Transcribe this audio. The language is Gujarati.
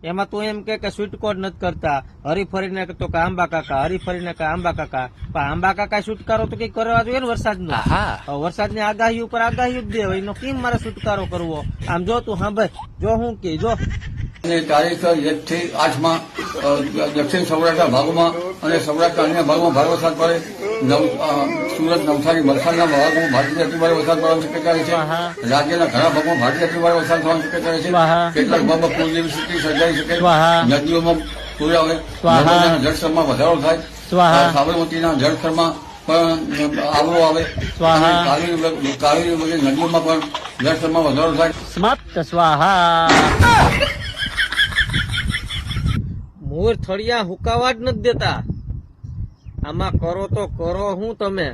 એમાં તું એમ કે સ્વીટકોટ નથી કરતા, હરીફરીને તો કે આંબા કાકા, હરીફરીને કે આંબા કાકા. પણ આંબા કાકા છુટકારો તો કઈ કરવા જોઈએ ને વરસાદનો. વરસાદની આગાહી ઉપર આગાહી જ દે, એનો કેમ મારે છુટકારો કરવો? આમ જો તું સાંભળ, જો હું કે જો તારીખ 1 થી 8 માં દક્ષિણ સૌરાષ્ટ્રના ભાગોમાં અને સૌરાષ્ટ્રના અન્ય ભાગોમાં ભારે વરસાદ પડે. સુરત, નવસારી, વલસાડના ભાગોમાં ભારેથી અતિભારે વરસાદ પડવાની શક્યતા રહે છે. રાજ્યના ઘણા ભાગમાં ભારેથી અતિભારે વરસાદ થવાની શક્યતા રહે છે. કેટલાક ભાગમાં પૂર જેવી સ્થિતિ સર્જાઈ શકે. નદીઓમાં પૂર આવે, નર્મદાના જળસ્તરમાં વધારો થાય, સાબરમતીના જળસ્તરમાં પણ આવરો આવે, કાવેરી વગેરે નદીઓમાં પણ જળસ્તરમાં વધારો થાય. સમાપ્ત સ્વાહા. મોર થળિયા હુકાવા જ નથી દેતા. આમાં કરો તો કરો હું તમે.